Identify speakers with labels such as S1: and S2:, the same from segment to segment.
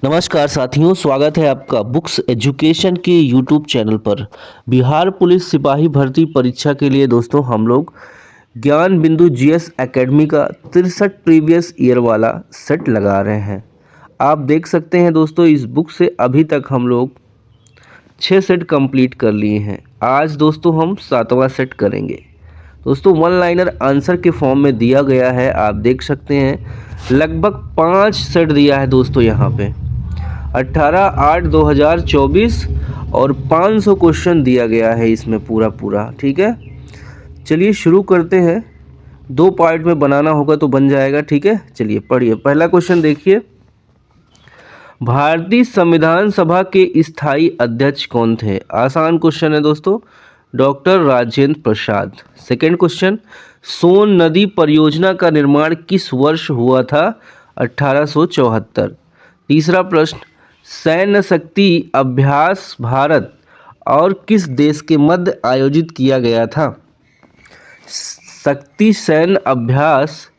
S1: नमस्कार साथियों, स्वागत है आपका बुक्स एजुकेशन के यूट्यूब चैनल पर। बिहार पुलिस सिपाही भर्ती परीक्षा के लिए दोस्तों हम लोग ज्ञान बिंदु जीएस एकेडमी का 63 प्रीवियस ईयर वाला सेट लगा रहे हैं। आप देख सकते हैं दोस्तों, इस बुक से अभी तक हम लोग 6 सेट कंप्लीट कर लिए हैं। आज दोस्तों हम 7वां सेट करेंगे। दोस्तों वन लाइनर आंसर के फॉर्म में दिया गया है, आप देख सकते हैं। लगभग 5 सेट दिया है दोस्तों यहाँ पे। 18/8/2024 और 500 क्वेश्चन दिया गया है इसमें पूरा। ठीक है, चलिए शुरू करते हैं। 2 पार्ट में बनाना होगा तो बन जाएगा। ठीक है, चलिए पढ़िए। पहला क्वेश्चन देखिए, भारतीय संविधान सभा के स्थायी अध्यक्ष कौन थे? आसान क्वेश्चन है दोस्तों, doctor Rajendra Prasad. Second question, सोन नदी परियोजना का निर्माण किस वर्ष हुआ था? 1874। तीसरा प्रश्न, सैन्य शक्ति अभ्यास भारत और किस देश के मध्य आयोजित किया गया था? शक्ति सैन्य अभ्यास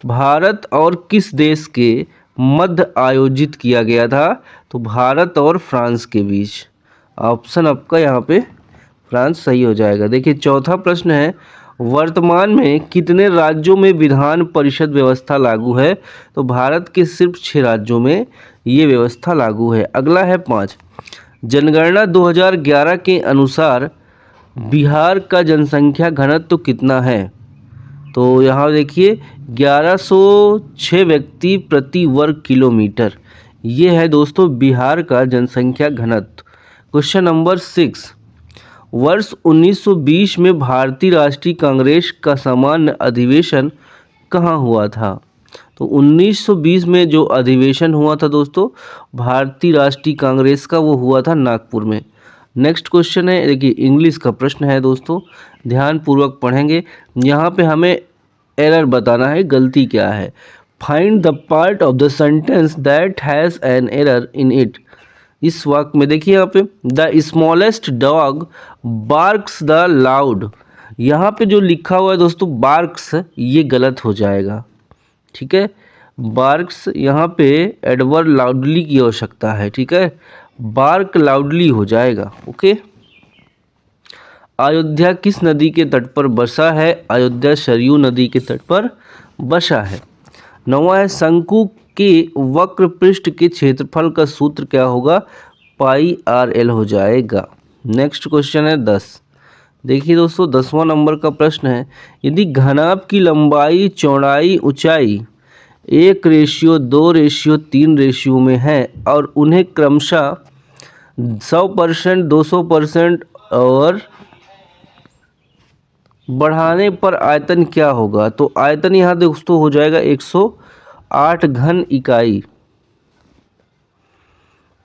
S1: भारत और किस देश के मध्य आयोजित किया गया था? तो भारत और फ्रांस के बीच। ऑप्शन आपका यहाँ पे फ्रांस सही हो जाएगा। देखिए चौथा प्रश्न है, वर्तमान में कितने राज्यों में विधान परिषद व्यवस्था लागू है? तो भारत के सिर्फ 6 राज्यों में ये व्यवस्था लागू है। अगला है 5, जनगणना 2011 के अनुसार बिहार का जनसंख्या घनत्व कितना है? तो यहाँ देखिए 1106 व्यक्ति प्रति वर्ग किलोमीटर, ये है दोस्तों बिहार का जनसंख्या घनत्व। क्वेश्चन नंबर 6, वर्ष 1920 में भारतीय राष्ट्रीय कांग्रेस का सामान्य अधिवेशन कहाँ हुआ था? तो 1920 में जो अधिवेशन हुआ था दोस्तों भारतीय राष्ट्रीय कांग्रेस का, वो हुआ था नागपुर में। नेक्स्ट क्वेश्चन है, देखिए इंग्लिश का प्रश्न है दोस्तों, ध्यान पूर्वक पढ़ेंगे। यहाँ पे हमें एरर बताना है, गलती क्या है। Find the part of the sentence that has an error in it. इस वाक्य में देखिए यहाँ पे, the smallest dog barks the loud, यहाँ पे जो लिखा हुआ है दोस्तों बार्क्स, ये गलत हो जाएगा। ठीक है, बार्क्स यहाँ पे एडवर्ड लाउडली की आवश्यकता है। ठीक है, बार्क लाउडली हो जाएगा। ओके, अयोध्या किस नदी के तट पर बसा है? अयोध्या सरयू नदी के तट पर बसा है। 9वां है, शंकु के वक्र पृष्ठ के क्षेत्रफल का सूत्र क्या होगा? पाई आर एल हो जाएगा। नेक्स्ट क्वेश्चन है 10। देखिए दोस्तों 10वां नंबर का प्रश्न है, यदि घनाभ की लंबाई चौड़ाई ऊंचाई 1:2:3 में है और उन्हें क्रमशः 100%, 200% और बढ़ाने पर आयतन क्या होगा? तो आयतन यहाँ दोस्तों हो जाएगा 108 घन इकाई।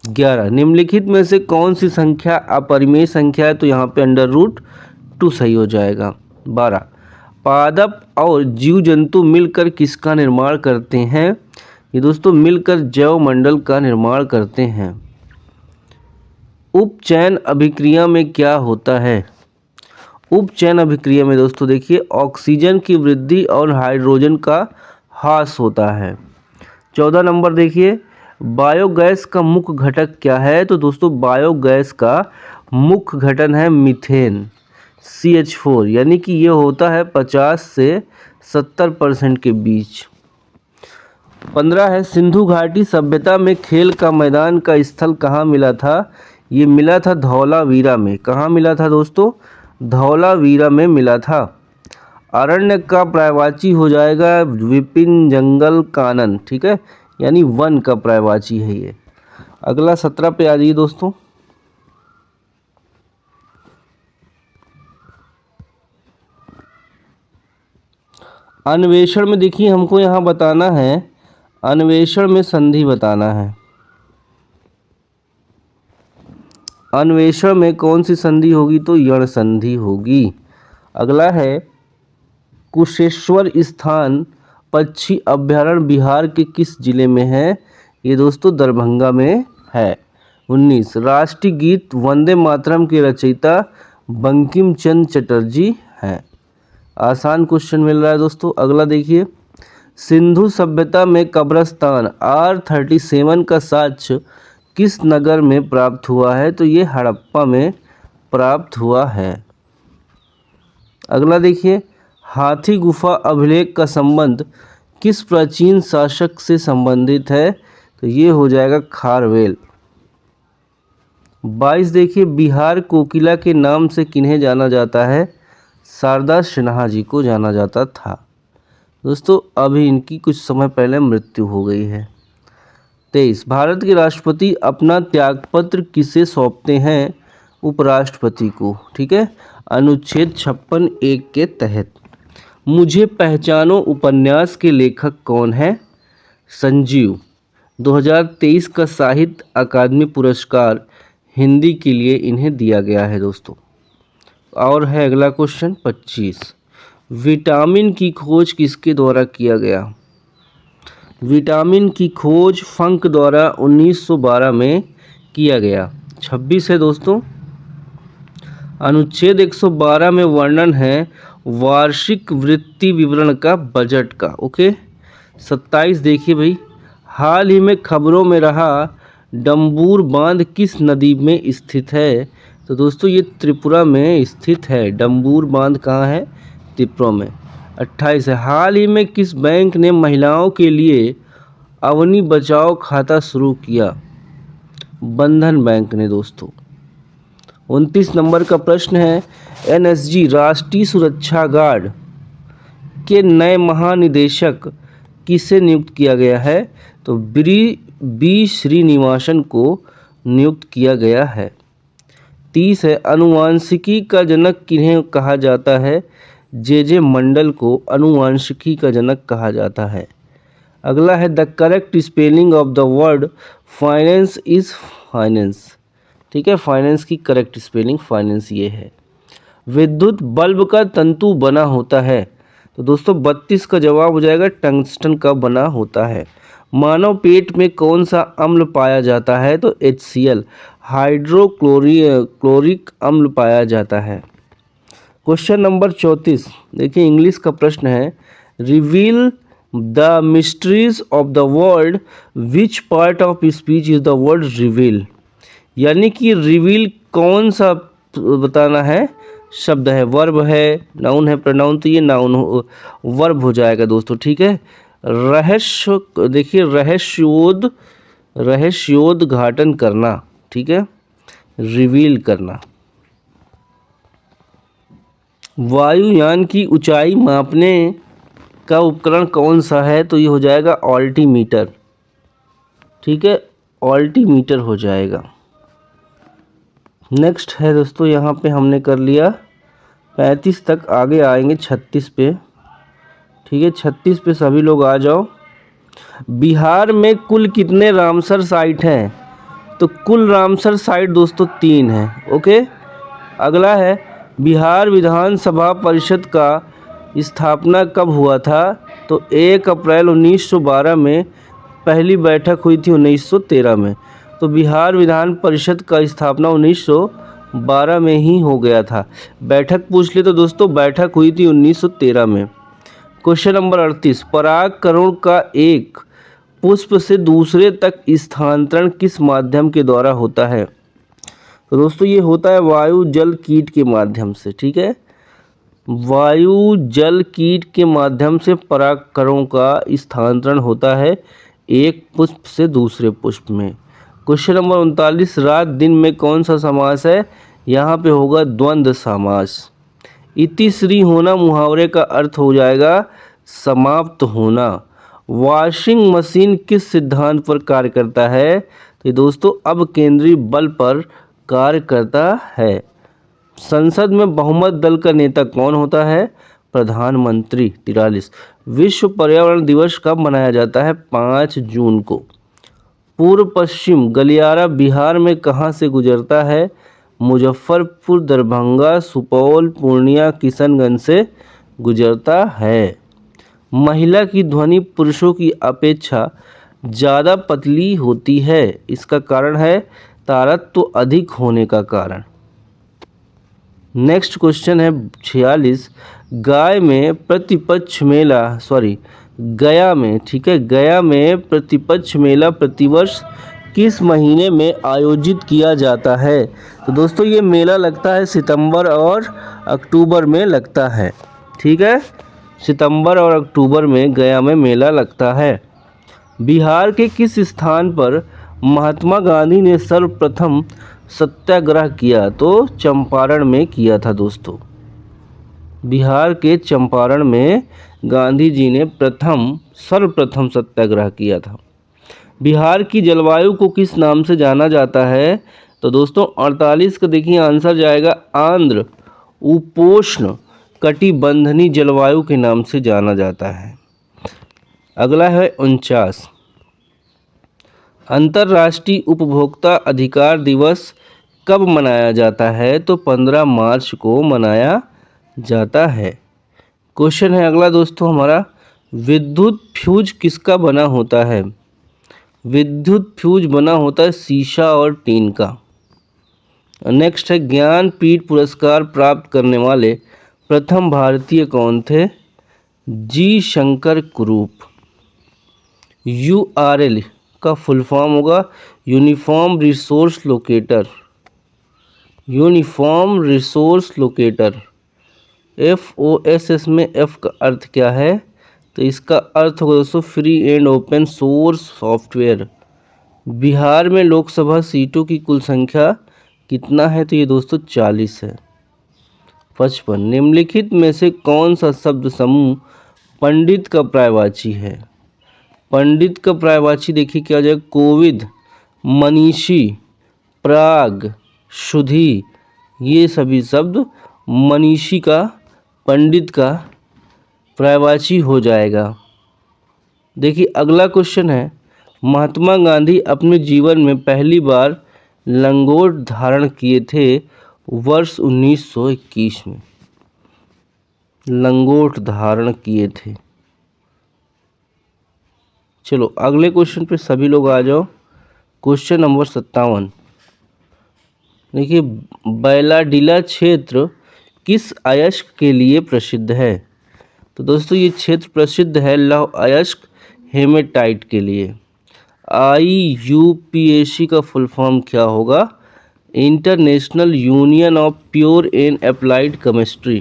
S1: 11, निम्नलिखित में से कौन सी संख्या अपरिमेय संख्या है? तो यहाँ पे √2 सही हो जाएगा। 12, पादप और जीव जंतु मिलकर किसका निर्माण करते हैं? ये दोस्तों मिलकर जैव मंडल का निर्माण करते हैं। उपचयन अभिक्रिया में क्या होता है? उपचयन अभिक्रिया में दोस्तों देखिए ऑक्सीजन की वृद्धि और हाइड्रोजन का ह्रास होता है। 14 नंबर देखिए, बायोगैस का मुख्य घटक क्या है? तो दोस्तों बायोगैस का मुख्य घटक है मीथेन, CH4, यानी कि ये होता है 50 से 70% के बीच। 15 है, सिंधु घाटी सभ्यता में खेल का मैदान का स्थल कहाँ मिला था? ये मिला था धौलावीरा में। कहाँ मिला था दोस्तों? धौलावीरा में मिला था। अरण्य का पर्यायवाची हो जाएगा विपिन, जंगल, कानन। ठीक है, यानी वन का पर्यायवाची है ये। अगला 17 पे आ जाइए दोस्तों। अन्वेषण में देखिए हमको यहाँ बताना है, अन्वेषण में संधि बताना है। अन्वेषण में कौन सी संधि होगी? तो यण संधि होगी। अगला है, कुशेश्वर स्थान पक्षी अभ्यारण्य बिहार के किस जिले में है? ये दोस्तों दरभंगा में है। 19, राष्ट्रीय गीत वंदे मातरम के रचयिता बंकिम चंद्र चटर्जी हैं। आसान क्वेश्चन मिल रहा है दोस्तों। अगला देखिए, सिंधु सभ्यता में कब्रस्तान R37 का साक्ष्य किस नगर में प्राप्त हुआ है? तो ये हड़प्पा में प्राप्त हुआ है। अगला देखिए, हाथी गुफा अभिलेख का संबंध किस प्राचीन शासक से संबंधित है? तो ये हो जाएगा खारवेल। 22 देखिए, बिहार कोकिला के नाम से किन्हें जाना जाता है? शारदा सिन्हा जी को जाना जाता था। दोस्तों अभी इनकी कुछ समय पहले मृत्यु हो गई है। 23, भारत के राष्ट्रपति अपना त्यागपत्र किसे सौंपते हैं? उपराष्ट्रपति को। ठीक है, अनुच्छेद 56(1) के तहत। मुझे पहचानो उपन्यास के लेखक कौन है? संजीव। 2023 का साहित्य अकादमी पुरस्कार हिंदी के लिए इन्हें दिया गया है दोस्तों। और है अगला क्वेश्चन 25, विटामिन की खोज किसके द्वारा किया गया? विटामिन की खोज फंक द्वारा 1912 में किया गया। 26 है दोस्तों, अनुच्छेद 112 में वर्णन है वार्षिक वृत्ति विवरण का बजट का। ओके। 27 देखिए भाई, हाल ही में खबरों में रहा डंबूर बांध किस नदी में स्थित है? तो दोस्तों ये त्रिपुरा में स्थित है। डंबूर बांध कहाँ है? त्रिपुरा में। 28 है, हाल ही में किस बैंक ने महिलाओं के लिए अवनी बचाओ खाता शुरू किया? बंधन बैंक ने दोस्तों। 29 नंबर का प्रश्न है, NSG राष्ट्रीय सुरक्षा गार्ड के नए महानिदेशक किसे नियुक्त किया गया है? तो बी श्रीनिवासन को नियुक्त किया गया है। 30 है, अनुवांशिकी का जनक किन्हें कहा जाता है? जे मंडल को अनुवांशिकी का जनक कहा जाता है। अगला है, the correct spelling of the word finance is finance. ठीक है, फाइनेंस की करेक्ट स्पेलिंग फाइनेंस ये है। विद्युत बल्ब का तंतु बना होता है? तो दोस्तों 32 का जवाब हो जाएगा टंगस्टन का बना होता है। मानव पेट में कौन सा अम्ल पाया जाता है? तो HCl हाइड्रोक्लोरिक अम्ल पाया जाता है। क्वेश्चन नंबर 34 देखिए, इंग्लिश का प्रश्न है, reveal the mysteries of the world, which part of speech is the word reveal? यानी कि रिवील कौन सा बताना है शब्द है? वर्ब है, नाउन है, प्रोनाउन? तो ये नाउन वर्ब हो जाएगा दोस्तों। ठीक है, रहस्य देखिए, रहस्योद्घाटन करना। ठीक है, रिवील करना। वायुयान की ऊंचाई मापने का उपकरण कौन सा है? तो ये हो जाएगा ऑल्टीमीटर। ठीक है, ऑल्टीमीटर हो जाएगा। नेक्स्ट है दोस्तों, यहाँ पे हमने कर लिया 35 तक, आगे आएंगे 36 पे। ठीक है, 36 पे सभी लोग आ जाओ। बिहार में कुल कितने रामसर साइट हैं? तो कुल रामसर साइट दोस्तों 3 हैं। ओके। अगला है, बिहार विधानसभा परिषद का स्थापना कब हुआ था? तो 1 अप्रैल 1912 में। पहली बैठक हुई थी 1913 में। तो बिहार विधान परिषद का स्थापना 1912 में ही हो गया था। बैठक पूछ ले तो दोस्तों बैठक हुई थी 1913 में। क्वेश्चन नंबर 38, परागकण का एक पुष्प से दूसरे तक स्थानांतरण किस माध्यम के द्वारा होता है? तो दोस्तों ये होता है वायु जल कीट के माध्यम से। ठीक है, वायु जल कीट के माध्यम से परागकणों का स्थानांतरण होता है एक पुष्प से दूसरे पुष्प में। क्वेश्चन नंबर 39, रात दिन में कौन सा समास है? यहाँ पे होगा द्वंद्व समास। इति श्री होना मुहावरे का अर्थ हो जाएगा समाप्त होना। वॉशिंग मशीन किस सिद्धांत पर कार्य करता है? तो दोस्तों अब केंद्रीय बल पर कार्य करता है। संसद में बहुमत दल का नेता कौन होता है? प्रधानमंत्री। 43, विश्व पर्यावरण दिवस कब मनाया जाता है? 5 जून को। पूर्व पश्चिम गलियारा बिहार में कहाँ से गुजरता है? मुजफ्फरपुर, दरभंगा, सुपौल, पूर्णिया, किशनगंज से गुजरता है। महिला की ध्वनि पुरुषों की अपेक्षा ज़्यादा पतली होती है, इसका कारण है तारतत्व अधिक होने का कारण। नेक्स्ट क्वेश्चन है 46, गाय में गया में, ठीक है, गया में प्रतिपक्ष मेला प्रतिवर्ष किस महीने में आयोजित किया जाता है? तो दोस्तों ये मेला लगता है सितंबर और अक्टूबर में लगता है, ठीक है, सितंबर और अक्टूबर में गया में मेला लगता है। बिहार के किस स्थान पर महात्मा गांधी ने सर्वप्रथम सत्याग्रह किया? तो चंपारण में किया था दोस्तों। बिहार के चंपारण में गांधी जी ने सर्वप्रथम सत्याग्रह किया था। बिहार की जलवायु को किस नाम से जाना जाता है? तो दोस्तों 48 का देखिए आंसर जाएगा आंध्र उपोष्ण कटिबंधनी जलवायु के नाम से जाना जाता है। अगला है 49, अंतर्राष्ट्रीय उपभोक्ता अधिकार दिवस कब मनाया जाता है? तो 15 मार्च को मनाया जाता है। क्वेश्चन है अगला दोस्तों हमारा, विद्युत फ्यूज किसका बना होता है? विद्युत फ्यूज बना होता है शीशा और टीन का। नेक्स्ट है, ज्ञानपीठ पुरस्कार प्राप्त करने वाले प्रथम भारतीय कौन थे? जी शंकर कुरूप। URL का फुल फॉर्म होगा uniform resource locator. Uniform resource locator, FOSS में F का अर्थ क्या है? तो इसका अर्थ होगा दोस्तों free and open source software. Bihar में लोकसभा सीटों की कुल संख्या कितना है? तो ये दोस्तों 40 है। 55, निम्नलिखित में से कौन सा शब्द समूह पंडित का पर्यायवाची है? पंडित का पर्यायवाची देखिए क्या हो जाएगा, कोविद, मनीषी, प्राग, शुद्धि, ये सभी शब्द मनीषी का, पंडित का पर्यायवाची हो जाएगा। देखिए अगला क्वेश्चन है, महात्मा गांधी अपने जीवन में पहली बार लंगोट धारण किए थे वर्ष 1921 में। लंगोट धारण किए थे। चलो अगले क्वेश्चन पे सभी लोग आ जाओ। क्वेश्चन नंबर 57, देखिए बैलाडीला क्षेत्र किस अयस्क के लिए प्रसिद्ध है? तो दोस्तों ये क्षेत्र प्रसिद्ध है लौह अयस्क हेमेटाइट के लिए। IUPAC का फुल फॉर्म क्या होगा? International union of pure and applied chemistry.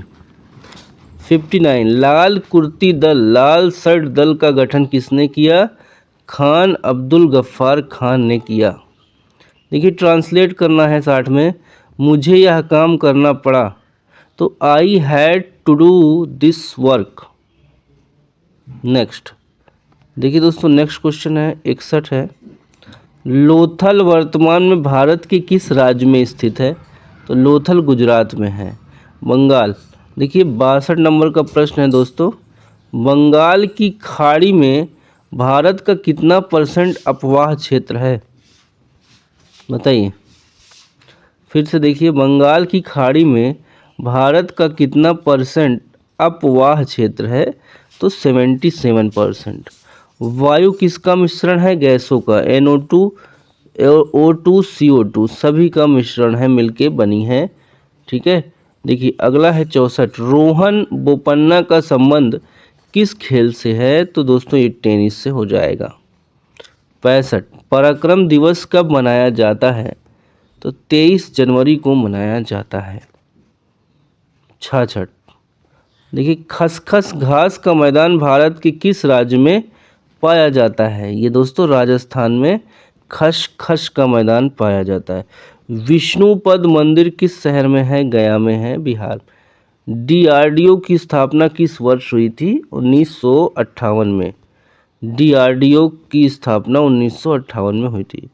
S1: 59, लाल कुर्ती दल, लाल शर्ट दल का गठन किसने किया? खान अब्दुल गफ्फार खान ने किया। देखिए ट्रांसलेट करना है 60 में, मुझे यह काम करना पड़ा, तो I had to do this work. Next देखिए दोस्तों नेक्स्ट क्वेश्चन है 61 है, लोथल वर्तमान में भारत के किस राज्य में स्थित है? तो लोथल गुजरात में है। बंगाल, देखिए 62 नंबर का प्रश्न है दोस्तों, बंगाल की खाड़ी में भारत का कितना % अपवाह क्षेत्र है? बताइए फिर से, देखिए बंगाल की खाड़ी में भारत का कितना % अपवाह क्षेत्र है? तो 77%। वायु किसका मिश्रण है? गैसों का, NO2 O2 CO2 सभी का मिश्रण है, मिलके बनी है, ठीक है। देखिए अगला है 64, रोहन बोपन्ना का संबंध किस खेल से है? तो दोस्तों ये टेनिस से हो जाएगा। 65, पराक्रम दिवस कब मनाया जाता है? तो 23 जनवरी को मनाया जाता है। 66, देखिए खसखस घास का मैदान भारत के किस राज्य में पाया जाता है? ये दोस्तों राजस्थान में खसखस का मैदान पाया जाता है। विष्णुपद मंदिर किस शहर में है? गया में है, बिहार। DRDO की स्थापना किस वर्ष हुई थी? 1958 में। DRDO की स्थापना 1958 में हुई थी।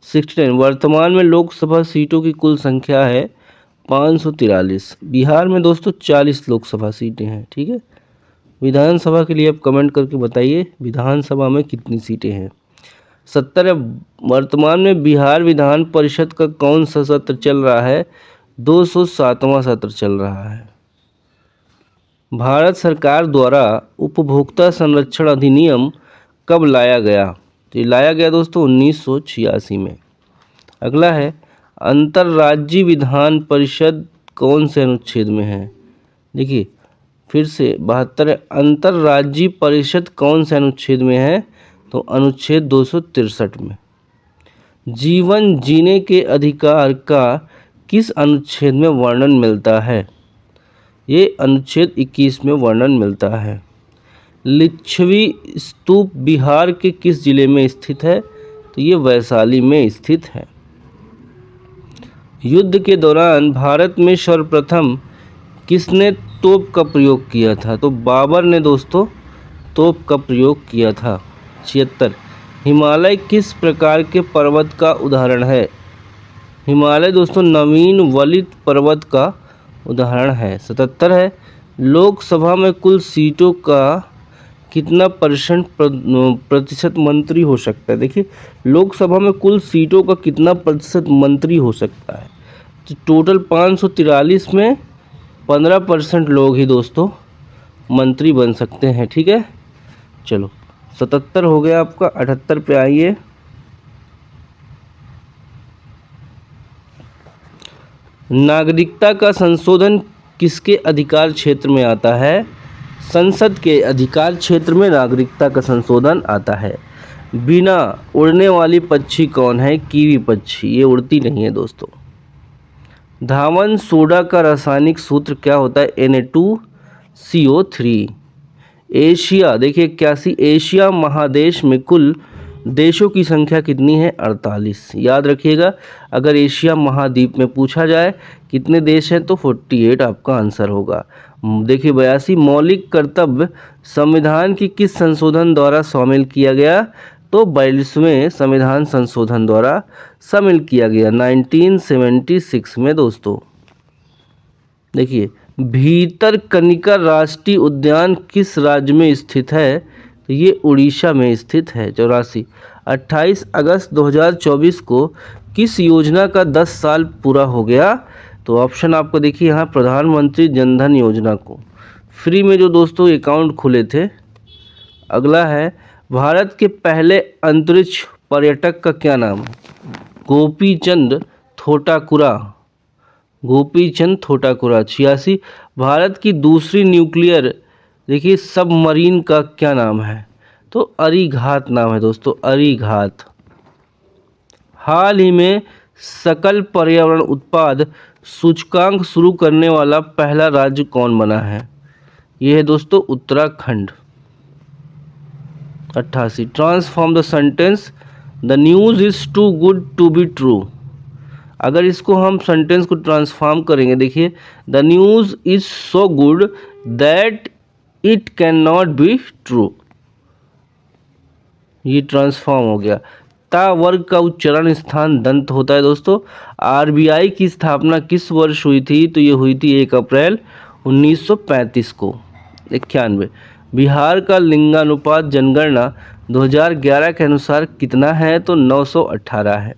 S1: 69, वर्तमान में लोकसभा सीटों की कुल संख्या है 543। बिहार में दोस्तों 40 लोकसभा सीटें हैं, ठीक है। विधानसभा के लिए आप कमेंट करके बताइए विधानसभा में कितनी सीटें हैं। 70, वर्तमान में बिहार विधान परिषद का कौन सा सत्र चल रहा है? 207वां सत्र चल रहा है। भारत सरकार द्वारा उपभोक्ता संरक्षण अधिनियम कब लाया गया? तो ये लाया गया दोस्तों 1986 में। अगला है, अंतर्राज्यीय विधान परिषद कौन से अनुच्छेद में है? देखिए फिर से 72 अंतर्राज्यीय परिषद कौन से अनुच्छेद में है? तो अनुच्छेद 263 में। जीवन जीने के अधिकार का किस अनुच्छेद में वर्णन मिलता है? ये अनुच्छेद 21 में वर्णन मिलता है। लिच्छवी स्तूप बिहार के किस जिले में स्थित है? तो ये वैशाली में स्थित है। युद्ध के दौरान भारत में सर्वप्रथम किसने तोप का प्रयोग किया था? तो बाबर ने दोस्तों तोप का प्रयोग किया था। 76 हिमालय किस प्रकार के पर्वत का उदाहरण है? हिमालय दोस्तों नवीन वलित पर्वत का उदाहरण है। 77 है लोकसभा में कुल सीटों का कितना प्रतिशत मंत्री हो सकता है? देखिए लोकसभा में कुल सीटों का कितना प्रतिशत मंत्री हो सकता है? तो टोटल 543 में 15% लोग ही दोस्तों मंत्री बन सकते हैं। ठीक है, चलो 77 हो गया आपका। 78 पे आइए। नागरिकता का संशोधन किसके अधिकार क्षेत्र में आता है? संसद के अधिकार क्षेत्र में नागरिकता का संशोधन आता है। बिना उड़ने वाली पक्षी कौन है? कीवी पक्षी। ये उड़ती नहीं है दोस्तों। धावन सोडा का रासायनिक सूत्र क्या होता है? Na2CO3। एशिया देखिए 81 एशिया महादेश में कुल देशों की संख्या कितनी है? 48। याद रखिएगा अगर एशिया महाद्वीप में पूछा जाए कितने देश हैं तो 48 आपका आंसर होगा। देखिए 82 मौलिक कर्तव्य संविधान की किस संशोधन द्वारा शामिल किया गया? तो 42वें संविधान संशोधन द्वारा शामिल किया गया 1976 में दोस्तों। देखिए भीतरकनिका राष्ट्रीय उद्यान किस राज्य में स्थित है? तो ये उड़ीसा में स्थित है। 84 28 अगस्त 2024 को किस योजना का 10 साल पूरा हो गया? तो ऑप्शन आपको देखिए यहाँ प्रधानमंत्री जनधन योजना को फ्री में जो दोस्तों अकाउंट खुले थे। अगला है भारत के पहले अंतरिक्ष पर्यटक का क्या नाम है? गोपीचंद थोटाकुरा। गोपीचंद थोटाकुरा। 86 भारत की दूसरी न्यूक्लियर देखिए सबमरीन का क्या नाम है? तो अरिघात नाम है दोस्तों, अरिघात। हाल ही में सकल पर्यावरण उत्पाद सूचकांक शुरू करने वाला पहला राज्य कौन बना है? यह है दोस्तों Uttarakhand. 88 transform the sentence the news is too good to be true. अगर इसको हम सेंटेंस को ट्रांसफॉर्म करेंगे देखिए the news is so good that it can not be true. ये ट्रांसफॉर्म हो गया। ता वर्ग का उच्चारण स्थान दंत होता है दोस्तों। आरबीआई की स्थापना किस वर्ष हुई थी? तो ये हुई थी 1 अप्रैल 1935 को। 91 बिहार का लिंगानुपात जनगणना 2011 के अनुसार कितना है? तो 918 है।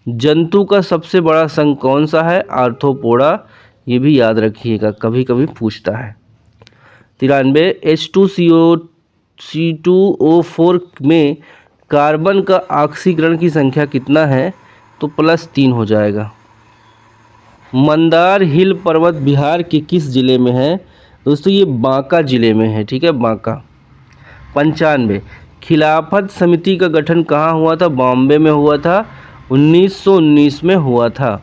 S1: जंतु का सबसे बड़ा संघ कौन सा है? आर्थ्रोपोडा। ये भी याद रखिएगा कभी कभी पूछता है। 93 H2CO4 में कार्बन का ऑक्सीकरण की संख्या कितना है? तो +3 हो जाएगा। मंदार हिल पर्वत बिहार के किस जिले में है? दोस्तों ये बांका जिले में है। ठीक है, बांका। 95 खिलाफत समिति का गठन कहाँ हुआ था? बॉम्बे में हुआ था। 1919 में हुआ था।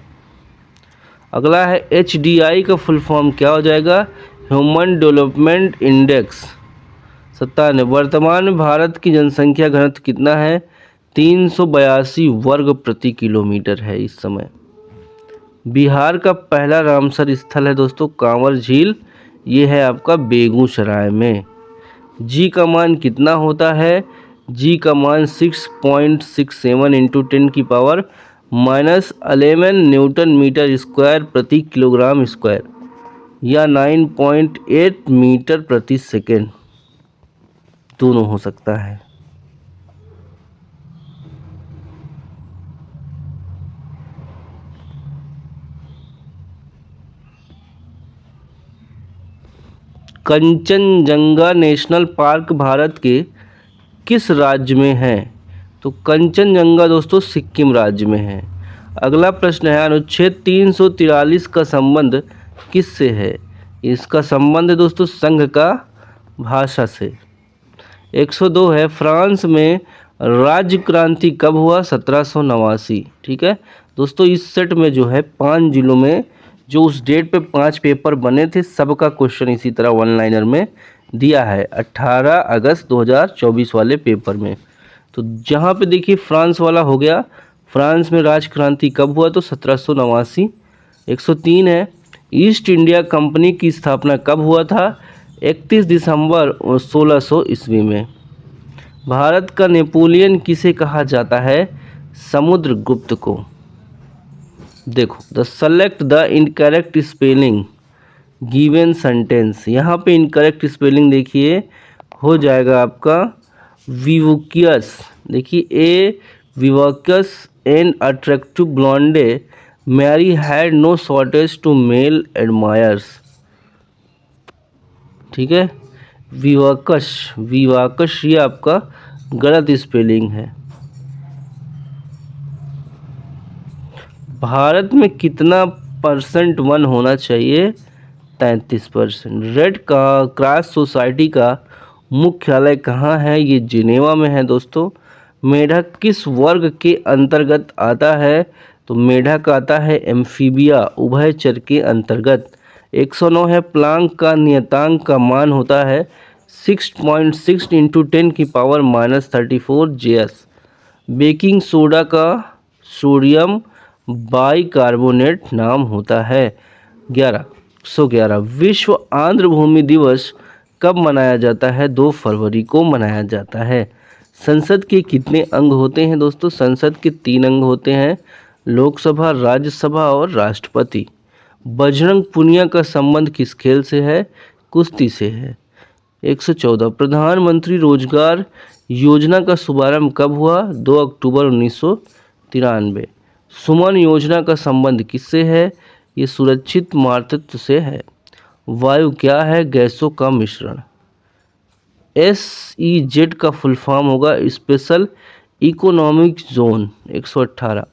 S1: अगला है HDI का फुल फॉर्म क्या हो जाएगा? Human development index. 97 वर्तमान में भारत की जनसंख्या घनत्व कितना है? 382 वर्ग प्रति किलोमीटर है इस समय। बिहार का पहला रामसर स्थल है दोस्तों कांवर झील। ये है आपका बेगूसराय में। जी का मान कितना होता है? जी का मान 6.67 इंटू 10 की पावर -11 न्यूटन मीटर स्क्वायर प्रति किलोग्राम स्क्वायर या 9.8 मीटर प्रति सेकेंड दोनों हो सकता है। कंचनजंगा नेशनल पार्क भारत के किस राज्य में है? तो कंचनजंगा दोस्तों सिक्किम राज्य में है। अगला प्रश्न है अनुच्छेद 343 का संबंध किससे है? इसका संबंध है दोस्तों संघ का भाषा से। 102 है, फ्रांस में राज्य क्रांति कब हुआ? 1789। ठीक है दोस्तों, इस सेट में जो है 5 जिलों में जो उस डेट पे 5 पेपर बने थे, सबका क्वेश्चन इसी तरह वन लाइनर में दिया है 18 अगस्त 2024 वाले पेपर में। तो जहाँ पे देखिए फ्रांस वाला हो गया, फ्रांस में राज क्रांति कब हुआ? तो 1789। 103 है, ईस्ट इंडिया कंपनी की स्थापना कब हुआ था? 31 दिसंबर 1600 ईस्वी में। भारत का नेपोलियन किसे कहा जाता है? समुद्रगुप्त को। देखो, the select the incorrect spelling given sentence, यहाँ पे इनकरेक्ट स्पेलिंग देखिए हो जाएगा आपका विवोकियस। देखिए a vivacious an attractive blonde Mary had no shortage to male admirers. ठीक है, विवाकश, विवाकश ये आपका गलत स्पेलिंग है। भारत में कितना % वन होना चाहिए? 33%। रेड का क्रॉस सोसाइटी का मुख्यालय कहाँ है? ये जिनेवा में है दोस्तों। मेढक किस वर्ग के अंतर्गत आता है? तो मेढक आता है एम्फीबिया, उभयचर के अंतर्गत। 109 है, प्लांक का नियतांक का मान होता है 6.6 × 10⁻34 JS। बेकिंग सोडा का सोडियम बाइकार्बोनेट नाम होता है। 111 विश्व आर्द्र भूमि दिवस कब मनाया जाता है? 2 फरवरी को मनाया जाता है। संसद के कितने अंग होते हैं दोस्तों? संसद के 3 अंग होते हैं, लोकसभा, राज्यसभा और राष्ट्रपति। बजरंग पुनिया का संबंध किस खेल से है? कुश्ती से है। 114 प्रधानमंत्री रोजगार योजना का शुभारंभ कब हुआ? 2 अक्टूबर 1993। सुमन योजना का संबंध किससे है? ये सुरक्षित मातृत्व से है। वायु क्या है? गैसों का मिश्रण। SEZ का फुल फॉर्म होगा स्पेशल इकोनॉमिक जोन। 118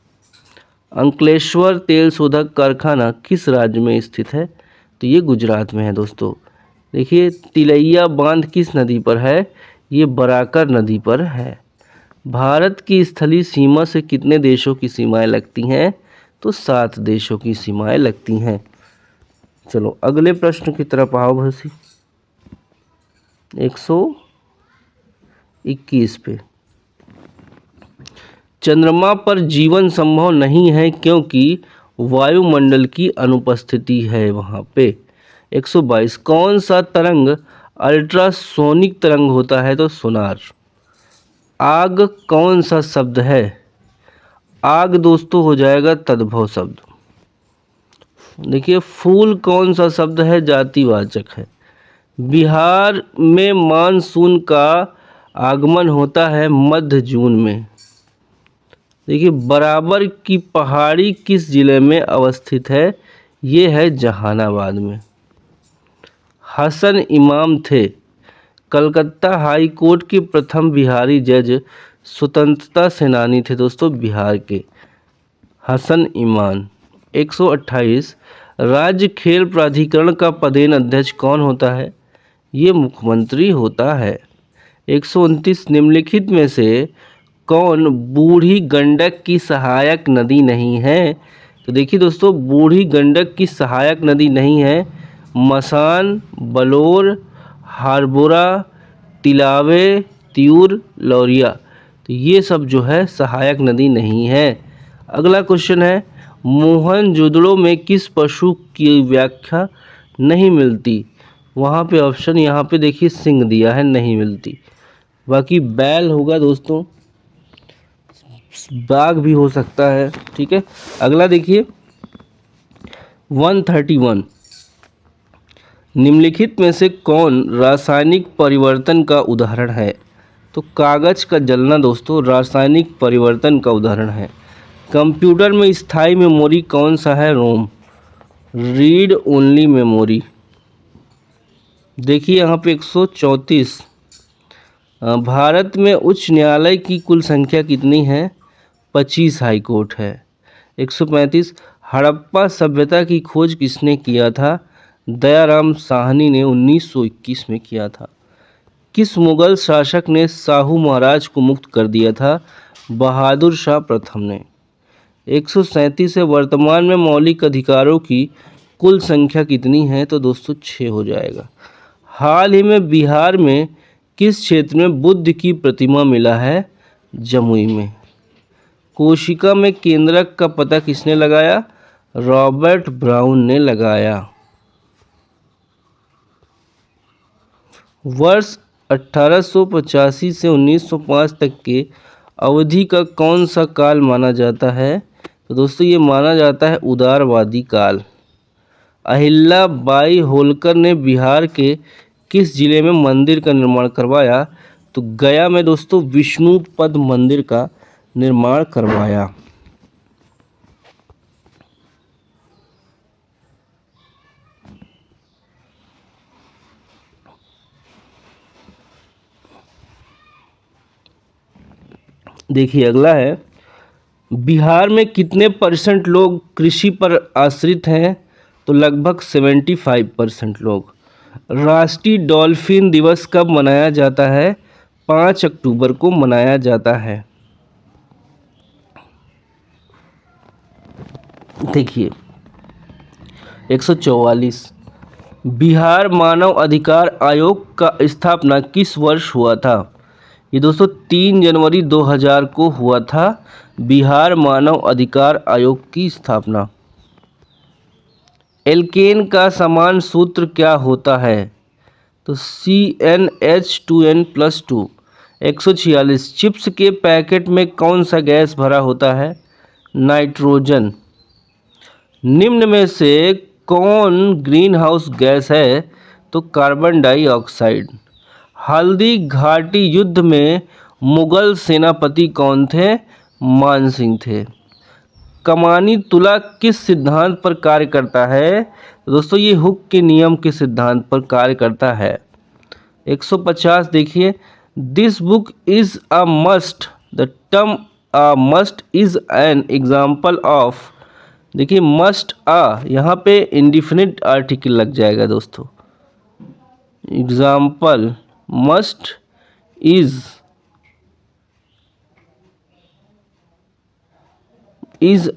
S1: अंकलेश्वर तेल शोधक कारखाना किस राज्य में स्थित है? तो ये गुजरात में है दोस्तों। देखिए, तिलैया बांध किस नदी पर है? ये बराकर नदी पर है। भारत की स्थलीय सीमा से कितने देशों की सीमाएं लगती हैं? तो 7 देशों की सीमाएं लगती हैं। चलो अगले प्रश्न की तरफ आओ भसी। 121 पे, चंद्रमा पर जीवन संभव नहीं है क्योंकि वायुमंडल की अनुपस्थिति है वहाँ पे। 122 कौन सा तरंग अल्ट्रासोनिक तरंग होता है? तो सोनार। आग कौन सा शब्द है? आग दोस्तों हो जाएगा तद्भव शब्द। देखिए, फूल कौन सा शब्द है? जातिवाचक है। बिहार में मानसून का आगमन होता है मध्य जून में। देखिए, बराबर की पहाड़ी किस जिले में अवस्थित है? ये है जहानाबाद में। हसन इमाम थे कलकत्ता हाई कोर्ट के प्रथम बिहारी जज, स्वतंत्रता सेनानी थे दोस्तों बिहार के, हसन इमाम। 128 राज्य खेल प्राधिकरण का पदेन अध्यक्ष कौन होता है? ये मुख्यमंत्री होता है। 129 निम्नलिखित में से कौन बूढ़ी गंडक की सहायक नदी नहीं है? तो देखिए दोस्तों, बूढ़ी गंडक की सहायक नदी नहीं है मसान, बलौर, हारबोरा, तिलावे, त्यूर, लौरिया। तो ये सब जो है सहायक नदी नहीं है। अगला क्वेश्चन है, मोहनजोदड़ो में किस पशु की व्याख्या नहीं मिलती? वहाँ पे ऑप्शन यहाँ पे देखिए सिंह दिया है, नहीं मिलती। बाकी बैल होगा दोस्तों, बाघ भी हो सकता है। ठीक है, अगला देखिए 131 निम्नलिखित में से कौन रासायनिक परिवर्तन का उदाहरण है? तो कागज का जलना दोस्तों रासायनिक परिवर्तन का उदाहरण है। कंप्यूटर में स्थायी मेमोरी कौन सा है? रोम, रीड ओनली मेमोरी। देखिए यहाँ पे 134 भारत में उच्च न्यायालय की कुल संख्या कितनी है? 25 हाई कोर्ट है। 135 हड़प्पा सभ्यता की खोज किसने किया था? दयाराम साहनी ने 1921 में किया था। किस मुगल शासक ने शाहू महाराज को मुक्त कर दिया था? बहादुर शाह प्रथम ने। 137 है। वर्तमान में मौलिक अधिकारों की कुल संख्या कितनी है? तो दोस्तों 6 हो जाएगा। हाल ही में बिहार में किस क्षेत्र में बुद्ध की प्रतिमा मिला है? जमुई में। कोशिका में केंद्रक का पता किसने लगाया? रॉबर्ट ब्राउन ने लगाया। वर्ष 1885 से 1905 तक के अवधि का कौन सा काल माना जाता है? तो दोस्तों ये माना जाता है उदारवादी काल। अहिल्या बाई होलकर ने बिहार के किस जिले में मंदिर का निर्माण करवाया? तो गया में दोस्तों विष्णुपद मंदिर का निर्माण करवाया। देखिए अगला है, बिहार में कितने % लोग कृषि पर आश्रित हैं? तो लगभग 75% लोग। राष्ट्रीय डॉल्फिन दिवस कब मनाया जाता है? 5 अक्टूबर को मनाया जाता है। देखिए 144, बिहार मानव अधिकार आयोग का स्थापना किस वर्ष हुआ था? ये दोस्तों 3 जनवरी 2000 को हुआ था बिहार मानव अधिकार आयोग की स्थापना। एल्केन का समान सूत्र क्या होता है? तो CnH2n+2। 146, चिप्स के पैकेट में कौन सा गैस भरा होता है? नाइट्रोजन। निम्न में से कौन ग्रीन हाउस गैस है? तो कार्बन डाइऑक्साइड। हल्दी घाटी युद्ध में मुगल सेनापति कौन थे? मान सिंह थे। कमानी तुला किस सिद्धांत पर कार्य करता है? तो दोस्तों ये हुक के नियम के सिद्धांत पर कार्य करता है। 150, देखिए, this book is a must. The term a must is an example of. देखिए मस्ट अ यहाँ पे इंडिफिनिट आर्टिकल लग जाएगा दोस्तों। एग्जाम्पल मस्ट इज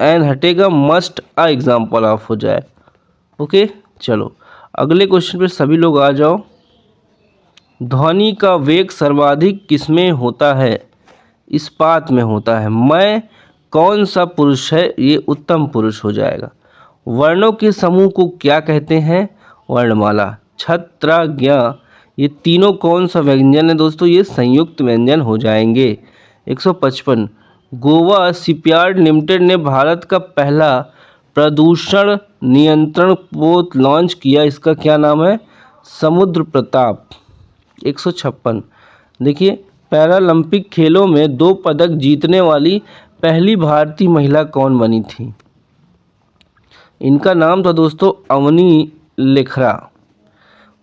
S1: एन हटेगा, मस्ट अ एग्जाम्पल ऑफ हो जाए। ओके चलो अगले क्वेश्चन पे सभी लोग आ जाओ। ध्वनि का वेग सर्वाधिक किसमें होता है? इस्पात में होता है। मैं कौन सा पुरुष है? ये उत्तम पुरुष हो जाएगा। वर्णों के समूह को क्या कहते हैं? वर्णमाला। छत्र ज्ञ ये तीनों कौन सा व्यंजन है दोस्तों? ये संयुक्त व्यंजन हो जाएंगे। 155, गोवा शिपयार्ड लिमिटेड ने भारत का पहला प्रदूषण नियंत्रण पोत लॉन्च किया, इसका क्या नाम है? समुद्र प्रताप। 156, देखिए पैरालंपिक खेलों में 2 पदक जीतने वाली पहली भारतीय महिला कौन बनी थी? इनका नाम था दोस्तों अवनी लेखरा।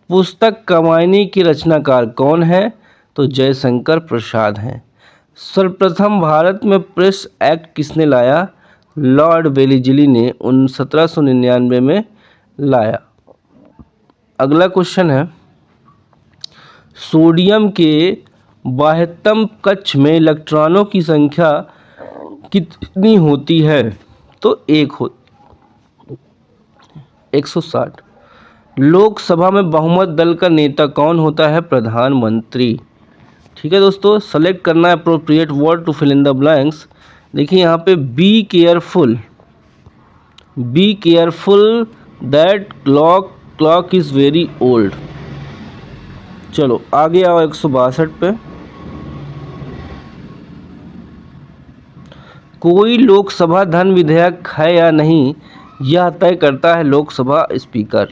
S1: पुस्तक कामायनी की रचनाकार कौन है? तो जयशंकर प्रसाद हैं। सर्वप्रथम भारत में प्रेस एक्ट किसने लाया? लॉर्ड वेलेस्ली ने 1799 में लाया। अगला क्वेश्चन है, सोडियम के बाह्यतम कक्ष में इलेक्ट्रॉनों की संख्या कितनी होती है? तो 1 हो। 160, लोकसभा में बहुमत दल का नेता कौन होता है? प्रधानमंत्री। ठीक है दोस्तों, सेलेक्ट करना है appropriate word to fill in the blanks. देखिए यहाँ पे be careful that clock is very old. चलो आगे आओ 162 पे। कोई लोकसभा धन विधेयक है या नहीं, यह तय करता है लोकसभा स्पीकर।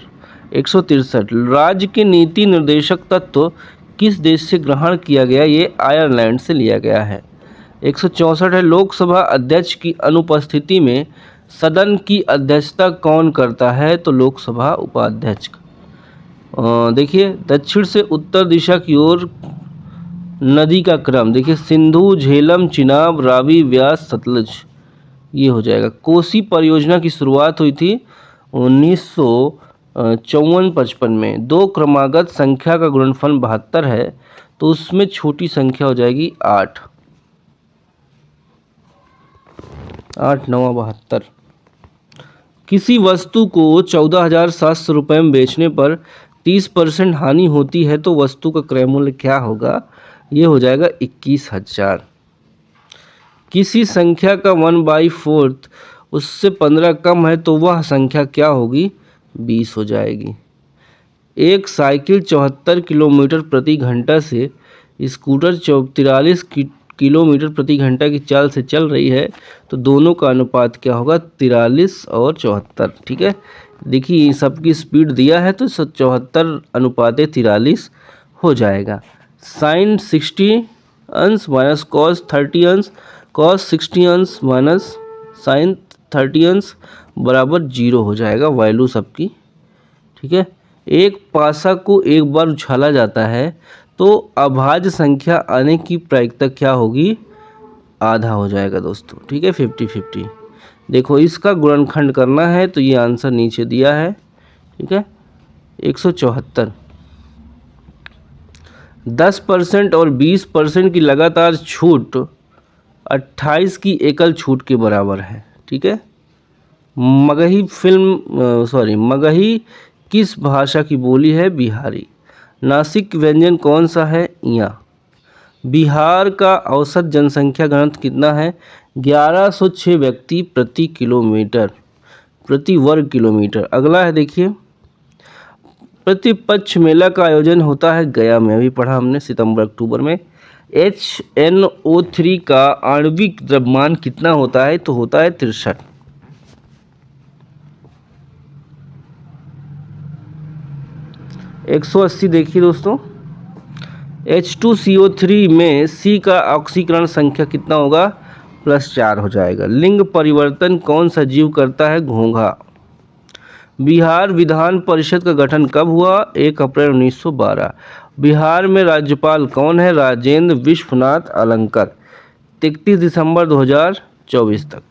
S1: 163, राज्य के नीति निर्देशक तत्व किस देश से ग्रहण किया गया? ये आयरलैंड से लिया गया है। 164 है, लोकसभा अध्यक्ष की अनुपस्थिति में सदन की अध्यक्षता कौन करता है? तो लोकसभा उपाध्यक्ष। देखिए दक्षिण से उत्तर दिशा की ओर नदी का क्रम, देखिए सिंधु, झेलम, चिनाब, रावी, व्यास, सतलज, ये हो जाएगा। कोसी परियोजना की शुरुआत हुई थी 54-55 में दो क्रमागत संख्या का गुणनफल 72 है, तो उसमें छोटी संख्या हो जाएगी 8। 8 9 72। किसी वस्तु को 14,700 रुपये में बेचने पर 30% हानि होती है, तो वस्तु का क्रय मूल्य क्या होगा? ये हो जाएगा 21,000। किसी संख्या का 1/4 उससे 15 कम है, तो वह संख्या क्या होगी? 20 हो जाएगी। एक साइकिल 74 किलोमीटर प्रति घंटा से स्कूटर 43 किलोमीटर प्रति घंटा की चाल से चल रही है, तो दोनों का अनुपात क्या होगा? 43 और 74। ठीक है, देखिए सबकी स्पीड दिया है, तो 74 अनुपात 43 हो जाएगा। साइन 60 अंश माइनस कॉस 30 अंश, कॉस 60 अंश माइनस साइन 30 अंश बराबर 0 हो जाएगा वैल्यू सबकी। ठीक है, एक पासा को एक बार उछाला जाता है, तो अभाज्य संख्या आने की प्रायिकता क्या होगी? आधा हो जाएगा दोस्तों। ठीक है, 50-50। देखो इसका गुणनखंड करना है, तो ये आंसर नीचे दिया है। ठीक है, 174। 10% और 20% की लगातार छूट 28 की एकल छूट के बराबर है। ठीक है, मगही किस भाषा की बोली है? बिहारी। नासिक व्यंजन कौन सा है? ईया। बिहार का औसत जनसंख्या घनत्व कितना है? 1106 व्यक्ति प्रति किलोमीटर प्रति वर्ग किलोमीटर। अगला है देखिए, प्रतिपक्ष मेला का आयोजन होता है गया में, अभी पढ़ा हमने सितंबर अक्टूबर में। HNO3 का आणविक द्रव्यमान कितना होता है? तो होता है 63। 180 देखिए दोस्तों, H2CO3 में C का ऑक्सीकरण संख्या कितना होगा? +4 हो जाएगा। लिंग परिवर्तन कौन सा जीव करता है? घोंघा। बिहार विधान परिषद का गठन कब हुआ? 1 अप्रैल 1912। बिहार में राज्यपाल कौन है? राजेंद्र विश्वनाथ अलंकर। 31 दिसंबर 2024 तक।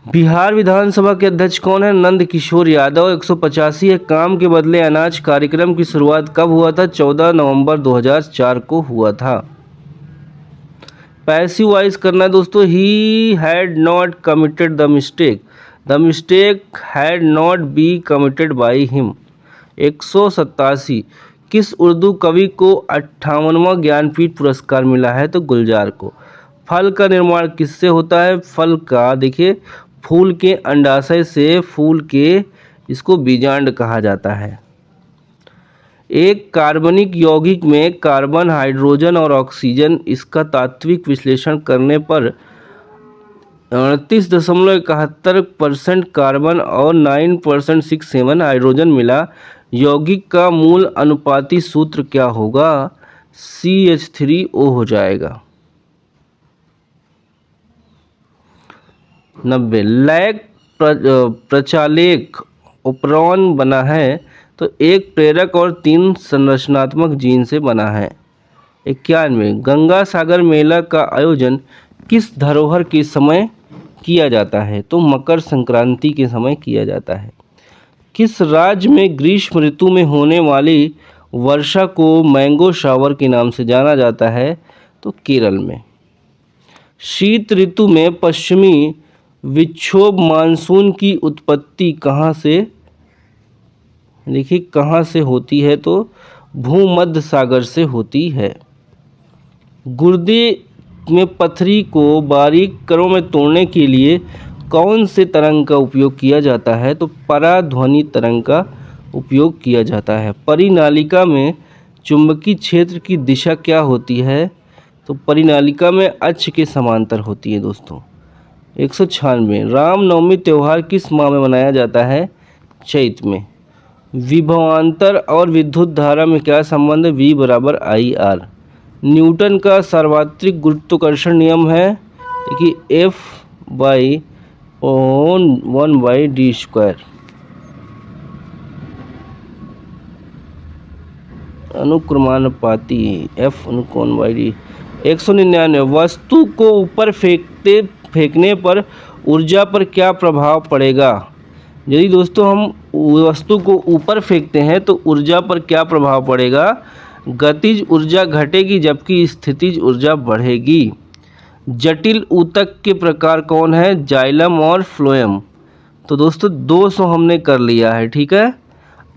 S1: बिहार विधानसभा के अध्यक्ष कौन है? नंद किशोर यादव। 185 है, काम के बदले अनाज कार्यक्रम की शुरुआत कब हुआ था? 14 नवंबर 2004 को हुआ था। पैसिव वॉइस करना दोस्तों, he had not committed the mistake had not be committed by him. 187 किस उर्दू कवि को 58वां ज्ञानपीठ पुरस्कार मिला है? तो गुलजार को। फल का निर्माण किससे होता है? फल का देखिए, फूल के अंडाशय से, फूल के, इसको बीजांड कहा जाता है। एक कार्बनिक यौगिक में कार्बन, हाइड्रोजन और ऑक्सीजन, इसका तात्विक विश्लेषण करने पर 38.71% कार्बन और 9.67 हाइड्रोजन मिला। यौगिक का मूल अनुपाती सूत्र क्या होगा? CH3O हो जाएगा। 90 लैक प्रचालेख उपरौन बना है, तो एक प्रेरक और 3 संरचनात्मक जीन से बना है। 91 गंगा सागर मेला का आयोजन किस धरोहर के समय किया जाता है? तो मकर संक्रांति के समय किया जाता है। किस राज्य में ग्रीष्म ऋतु में होने वाली वर्षा को मैंगो शावर के नाम से जाना जाता है? तो केरल में। शीत ऋतु में पश्चिमी विक्षोभ मानसून की उत्पत्ति कहाँ से, देखिए कहाँ से होती है? तो भूमध्य सागर से होती है। गुर्दे में पथरी को बारीक कणों में तोड़ने के लिए कौन से तरंग का उपयोग किया जाता है? तो पराध्वनि तरंग का उपयोग किया जाता है। परिनालिका में चुंबकीय क्षेत्र की दिशा क्या होती है? तो परिनालिका में अक्ष के समांतर होती है दोस्तों। 196 रामनवमी त्यौहार किस माह में मनाया जाता है? चैत में। विभवांतर और विद्युत धारा में क्या संबंध है? V = IR। न्यूटन का सार्वत्रिक गुरुत्वाकर्षण नियम है, देखिए F/1/d²। अनुक्रमानुपाती F /d। 199 वस्तु को ऊपर फेंकने पर ऊर्जा पर क्या प्रभाव पड़ेगा? यदि दोस्तों हम वस्तु को ऊपर फेंकते हैं तो ऊर्जा पर क्या प्रभाव पड़ेगा? गतिज ऊर्जा घटेगी जबकि स्थितिज ऊर्जा बढ़ेगी। जटिल ऊतक के प्रकार कौन है? जाइलम और फ्लोएम। तो दोस्तों 200 हमने कर लिया है, ठीक है।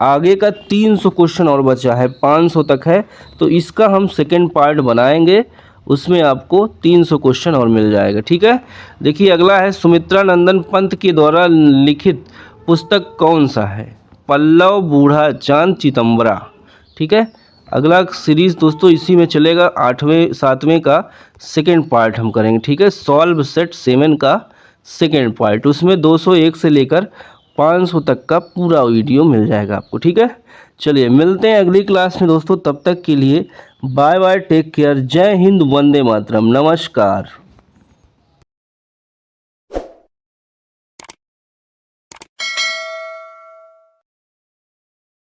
S1: आगे का 300 क्वेश्चन और बचा है, 500 तक है, तो इसका हम सेकेंड पार्ट बनाएंगे, उसमें आपको 300 क्वेश्चन और मिल जाएगा, ठीक है। देखिए अगला है, सुमित्रा नंदन पंत के द्वारा लिखित पुस्तक कौन सा है? पल्लव, बूढ़ा चांद, चितंबरा, ठीक है। अगला सीरीज़ दोस्तों इसी में चलेगा, 8वें 7वें का सेकेंड पार्ट हम करेंगे, ठीक है। सॉल्व सेट 7 का सेकेंड पार्ट, उसमें 201 से लेकर 500 तक का पूरा वीडियो मिल जाएगा आपको, ठीक है। चलिए मिलते हैं अगली क्लास में दोस्तों, तब तक के लिए बाय बाय, टेक केयर, जय हिंद, वंदे मातरम, नमस्कार।